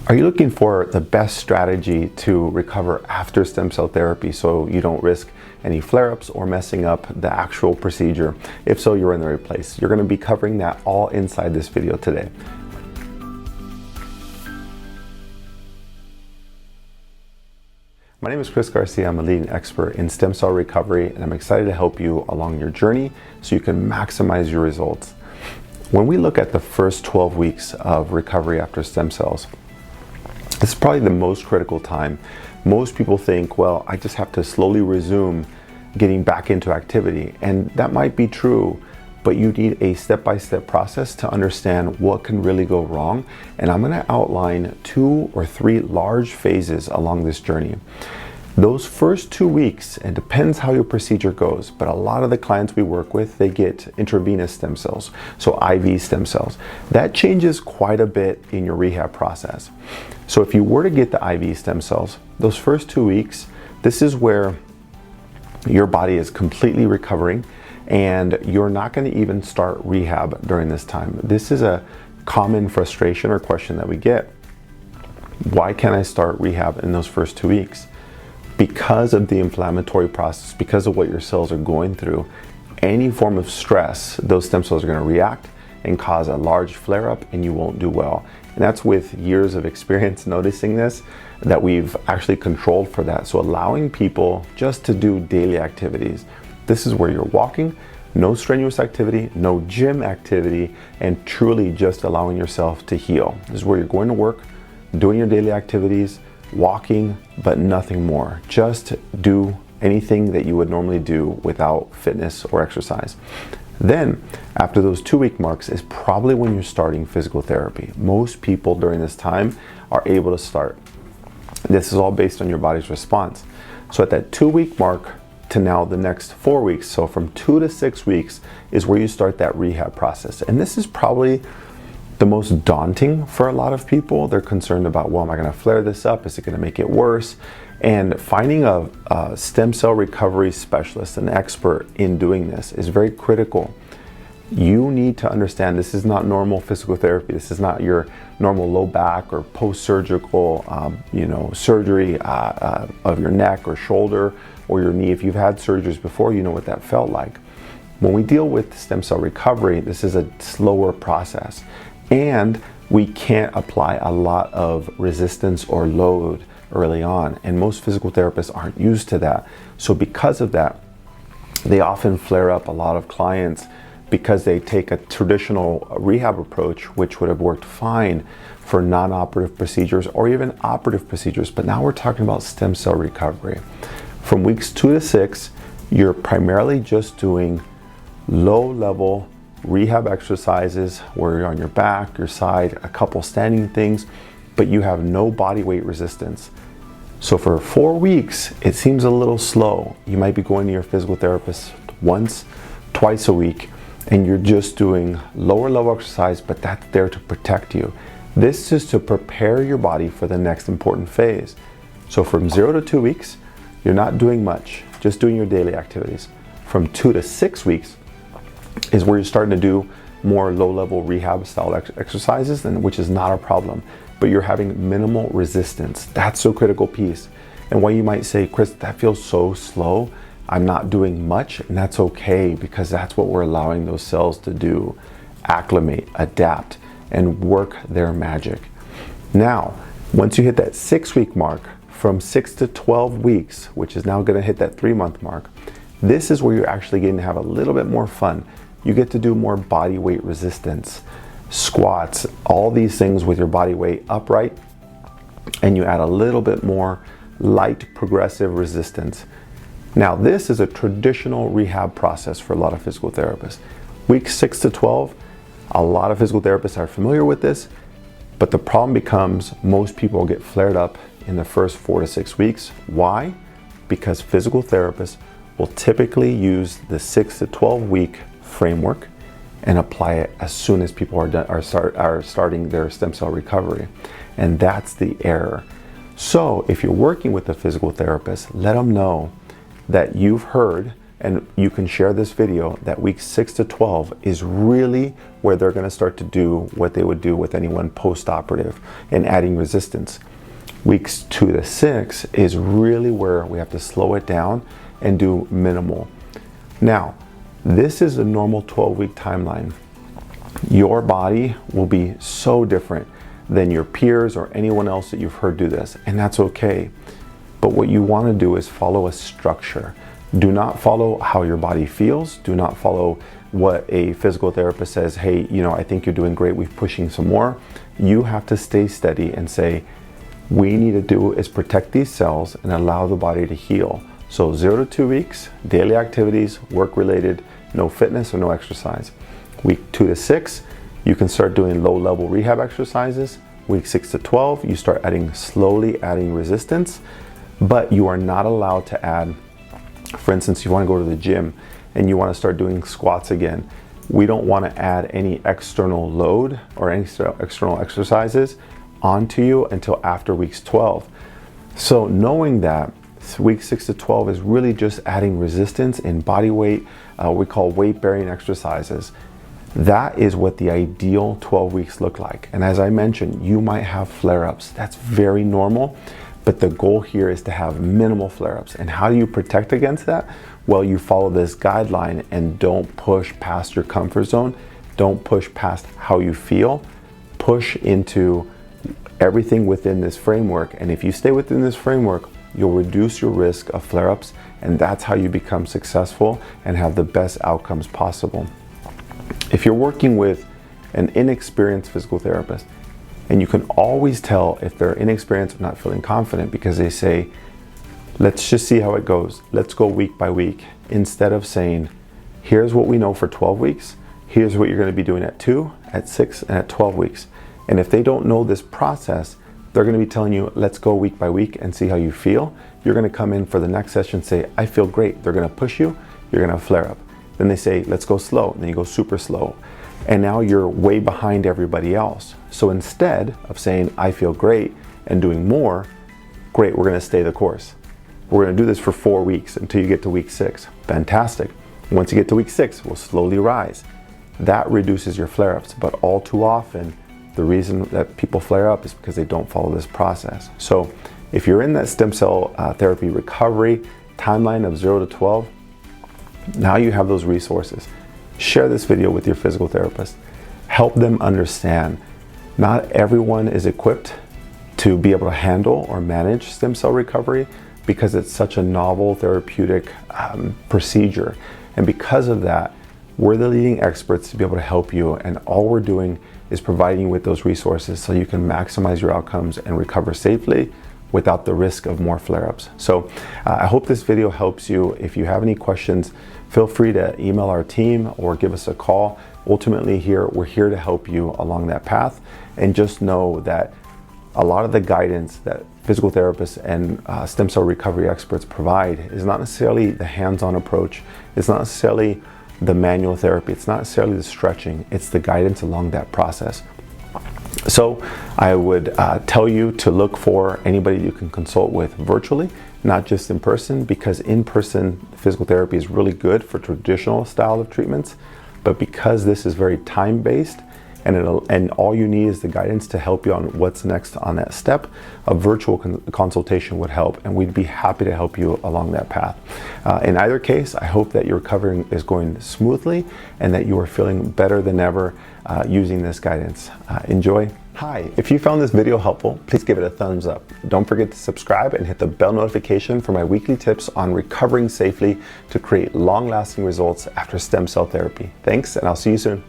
Are you looking for the best strategy to recover after stem cell therapy so you don't risk any flare-ups or messing up the actual procedure? If so, you're in the right place. You're going to be covering that all inside this video today. My name is Garcia. I'm a leading expert in stem cell recovery, and I'm excited to help you along your journey so you can maximize your results. When we look at the first 12 weeks of recovery after stem cells, it's probably the most critical time. Most people think, well, I just have to slowly resume getting back into activity. And that might be true, but you need a step-by-step process to understand what can really go wrong. And I'm gonna outline 2 or 3 large phases along this journey. Those first 2 weeks, it depends how your procedure goes, but a lot of the clients we work with, they get intravenous stem cells, so IV stem cells. That changes quite a bit in your rehab process. So if you were to get the IV stem cells, those first 2 weeks, this is where your body is completely recovering and you're not going to even start rehab during this time. This is a common frustration or question that we get. Why can't I start rehab in those first 2 weeks? Because of the inflammatory process, because of what your cells are going through, any form of stress, those stem cells are going to react and cause a large flare-up and you won't do well. And that's with years of experience noticing this, that we've actually controlled for that. So allowing people just to do daily activities. This is where you're walking, no strenuous activity, no gym activity, and truly just allowing yourself to heal. This is where you're going to work, doing your daily activities, walking, but nothing more. Just do anything that you would normally do without fitness or exercise. Then, after those 2-week marks is probably when you're starting physical therapy. Most people during this time are able to start. This is all based on your body's response. So at that 2-week mark to now the next 4 weeks, so from 2 to 6 weeks is where you start that rehab process. And this is probably the most daunting for a lot of people. They're concerned about, well, am I going to flare this up? Is it going to make it worse? And finding a stem cell recovery specialist, an expert in doing this, is very critical. You need to understand this is not normal physical therapy. This is not your normal low back or post-surgical surgery of your neck or shoulder or your knee. If you've had surgeries before, you know what that felt like. When we deal with stem cell recovery, this is a slower process. And we can't apply a lot of resistance or load early on. And most physical therapists aren't used to that. So because of that, they often flare up a lot of clients because they take a traditional rehab approach, which would have worked fine for non-operative procedures or even operative procedures. But now we're talking about stem cell recovery. From weeks 2 to 6, you're primarily just doing low-level rehab exercises where you're on your back, your side, a couple standing things, but you have no body weight resistance. So for 4 weeks, it seems a little slow. You might be going to your physical therapist once, twice a week, and you're just doing lower level exercise, but that's there to protect you. This is to prepare your body for the next important phase. So from 0 to 2 weeks, you're not doing much, just doing your daily activities. From 2 to 6 weeks, is where you're starting to do more low-level rehab style exercises, which is not a problem, but you're having minimal resistance. That's a critical piece. And why you might say, Chris, that feels so slow, I'm not doing much, and that's okay, because that's what we're allowing those cells to do: acclimate, adapt, and work their magic. Now, once you hit that 6-week mark, from 6 to 12 weeks, which is now going to hit that 3-month mark, this is where you're actually getting to have a little bit more fun. You get to do more body weight resistance, squats, all these things with your body weight upright, and you add a little bit more light progressive resistance. Now, this is a traditional rehab process for a lot of physical therapists. Weeks 6 to 12, a lot of physical therapists are familiar with this, but the problem becomes most people get flared up in the first 4 to 6 weeks. Why? Because physical therapists will typically use the 6 to 12 week framework and apply it as soon as people are starting their stem cell recovery. And that's the error. So if you're working with a physical therapist, let them know that you've heard and you can share this video, that week 6 to 12 is really where they're going to start to do what they would do with anyone post-operative and adding resistance. Weeks 2 to 6 is really where we have to slow it down and do minimal. Now, this is a normal 12-week timeline. Your body will be so different than your peers or anyone else that you've heard do this, and that's okay. But what you want to do is follow a structure. Do not follow how your body feels. Do not follow what a physical therapist says, hey, I think you're doing great, we're pushing some more. You have to stay steady and say, we need to do is protect these cells and allow the body to heal. So 0 to 2 weeks, daily activities, work-related, no fitness or no exercise. Week 2 to 6, you can start doing low-level rehab exercises. Week 6 to 12, you start slowly adding resistance, but you are not allowed to add, for instance, you want to go to the gym and you want to start doing squats again. We don't want to add any external load or any external exercises onto you until after weeks 12. So knowing that, week 6 to 12 is really just adding resistance in body weight, we call weight-bearing exercises. That is what the ideal 12 weeks look like. And as I mentioned, you might have flare-ups. That's very normal, but the goal here is to have minimal flare-ups. And how do you protect against that? Well, you follow this guideline and don't push past your comfort zone. Don't push past how you feel. Push into everything within this framework. And if you stay within this framework, you'll reduce your risk of flare-ups, and that's how you become successful and have the best outcomes possible. If you're working with an inexperienced physical therapist, and you can always tell if they're inexperienced or not feeling confident because they say, let's just see how it goes. Let's go week by week. Instead of saying, here's what we know for 12 weeks. Here's what you're going to be doing at 2, at 6, and at 12 weeks. And if they don't know this process, they're going to be telling you, let's go week by week and see how you feel. You're going to come in for the next session and say, I feel great. They're going to push you. You're going to flare up. Then they say, let's go slow. And then you go super slow. And now you're way behind everybody else. So instead of saying, I feel great and doing more, great, we're going to stay the course. We're going to do this for 4 weeks until you get to week 6. Fantastic. Once you get to week 6, we'll slowly rise. That reduces your flare-ups. But all too often, the reason that people flare up is because they don't follow this process. So if you're in that stem cell therapy recovery timeline of 0 to 12, now you have those resources. Share this video with your physical therapist. Help them understand not everyone is equipped to be able to handle or manage stem cell recovery because it's such a novel therapeutic procedure. And because of that, we're the leading experts to be able to help you, and all we're doing is providing you with those resources so you can maximize your outcomes and recover safely without the risk of more flare-ups. So I hope this video helps you. If you have any questions, feel free to email our team or give us a call. Ultimately, we're here to help you along that path. And just know that a lot of the guidance that physical therapists and stem cell recovery experts provide is not necessarily the hands-on approach. It's not necessarily the manual therapy. It's not necessarily the stretching. It's the guidance along that process. So I would tell you to look for anybody you can consult with virtually, not just in person, because in-person physical therapy is really good for traditional style of treatments. But because this is very time-based, and all you need is the guidance to help you on what's next on that step, a virtual consultation would help, and we'd be happy to help you along that path. In either case, I hope that your recovering is going smoothly and that you are feeling better than ever using this guidance. Enjoy. Hi, if you found this video helpful, please give it a thumbs up. Don't forget to subscribe and hit the bell notification for my weekly tips on recovering safely to create long-lasting results after stem cell therapy. Thanks, and I'll see you soon.